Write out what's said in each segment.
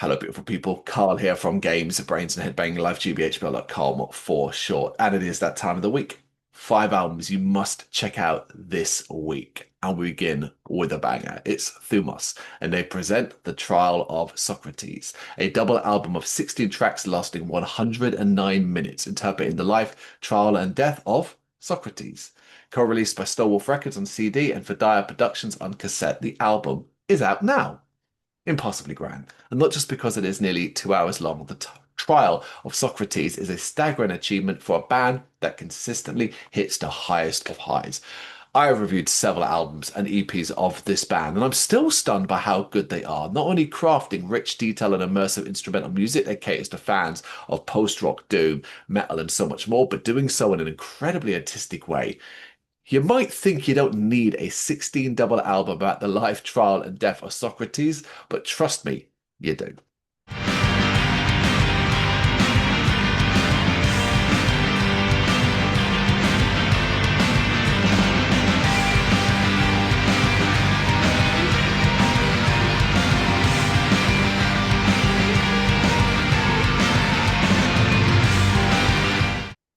Hello, beautiful people. Carl here from Brains and Head-Banging Life, gbhblofficial for short. And it is that time of the week. 5 albums you must check out this week. And we begin with a banger. It's Thumos, and they present The Trial of Socrates, a double album of 16 tracks lasting 109 minutes, interpreting the life, trial, and death of Socrates. Co-released by Stowolf Records on CD and for Dire Productions on cassette, the album is out now. Impossibly grand, and not just because it is nearly 2 hours long. The trial of Socrates is a staggering achievement for a band that consistently hits the highest of highs. I have reviewed several albums and EPs of this band, and I'm still stunned by how good they are, not only crafting rich detail and immersive instrumental music that caters to fans of post-rock, doom, metal, and so much more, but doing so in an incredibly artistic way. You might think you don't need a 16 double album about the life, trial, and death of Socrates, but trust me, you do.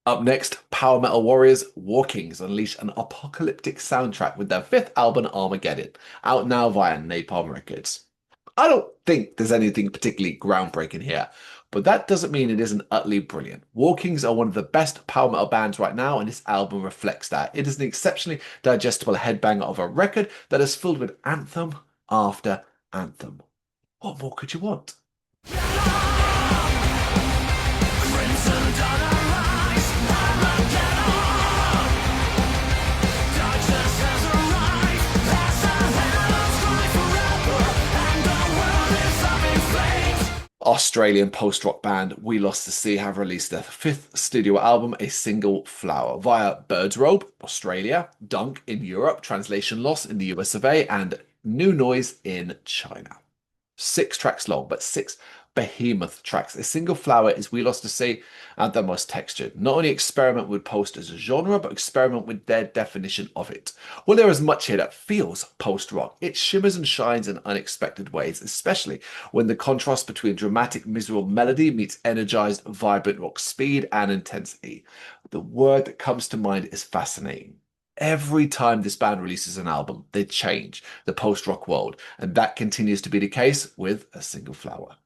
Up next, power metal warriors War Kings unleash an apocalyptic soundtrack with their fifth album Armageddon, out now via Napalm Records. I don't think there's anything particularly groundbreaking here, but that doesn't mean it isn't utterly brilliant. War Kings are one of the best power metal bands right now, and this album reflects that. It is an exceptionally digestible headbanger of a record that is filled with anthem after anthem. What more could you want? Australian post-rock band We Lost the Sea have released their fifth studio album, A Single Flower, via Birds Robe, Australia, Dunk in Europe, Translation Loss in the US of A, and New Noise in China. 6 tracks long, but 6 behemoth tracks. A Single Flower is We Lost the Sea and the most textured. Not only experiment with post as a genre, but experiment with their definition of it. Well, there is much here that feels post-rock. It shimmers and shines in unexpected ways, especially when the contrast between dramatic, miserable melody meets energized, vibrant rock speed and intensity. The word that comes to mind is fascinating. Every time this band releases an album, they change the post-rock world, and that continues to be the case with A Single Flower.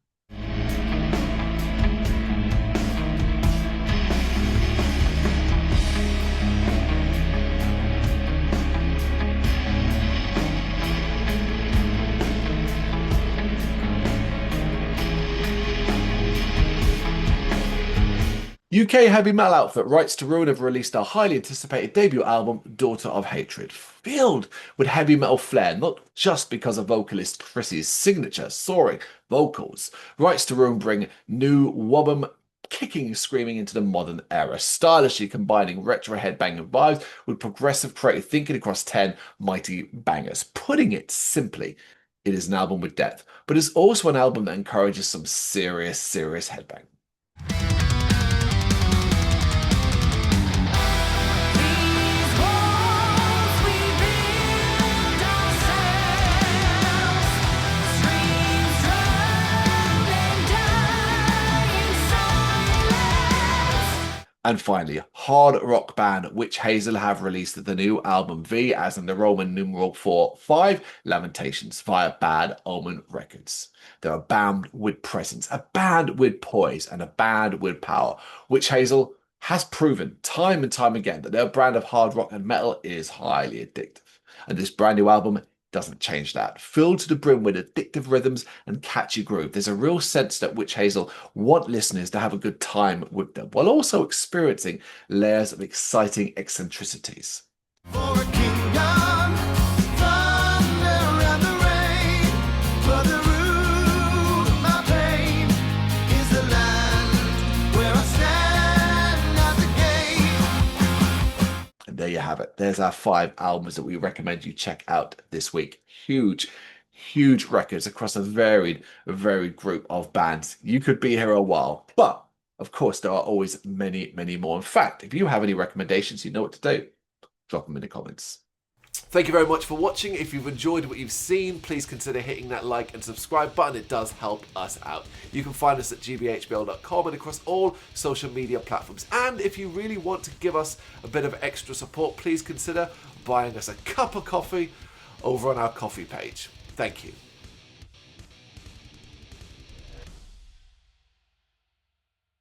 UK heavy metal outfit Rights to Ruin have released their highly anticipated debut album, Daughter of Hatred, filled with heavy metal flair, not just because of vocalist Chrissy's signature soaring vocals. Rights to Ruin bring new wobbum kicking and screaming into the modern era, stylishly combining retro headbanging vibes with progressive creative thinking across 10 mighty bangers. Putting it simply, it is an album with depth, but it's also an album that encourages some serious headbang. And finally, hard rock band Witch Hazel have released the new album V, as in the Roman numeral 4-5, Lamentations, via Bad Omen Records. They're a band with presence, a band with poise, and a band with power. Witch Hazel has proven time and time again that their brand of hard rock and metal is highly addictive. And this brand new album doesn't change that. Filled to the brim with addictive rhythms and catchy groove, there's a real sense that Witch Hazel want listeners to have a good time with them, while also experiencing layers of exciting eccentricities. For a kingdom, thunder and the rain, for the root of my pain is the land where I stand at the gate. And there you have it. There's our 5 albums that we recommend you check out this week. Huge records across a varied group of bands. You could be here a while, but of course there are always many more. In fact, if you have any recommendations, you know what to do. Drop them in the comments. Thank you very much for watching. If you've enjoyed what you've seen, please consider hitting that like and subscribe button. It does help us out. You can find us at gbhbl.com and across all social media platforms. And if you really want to give us a bit of extra support, please consider buying us a cup of coffee over on our coffee page. Thank you.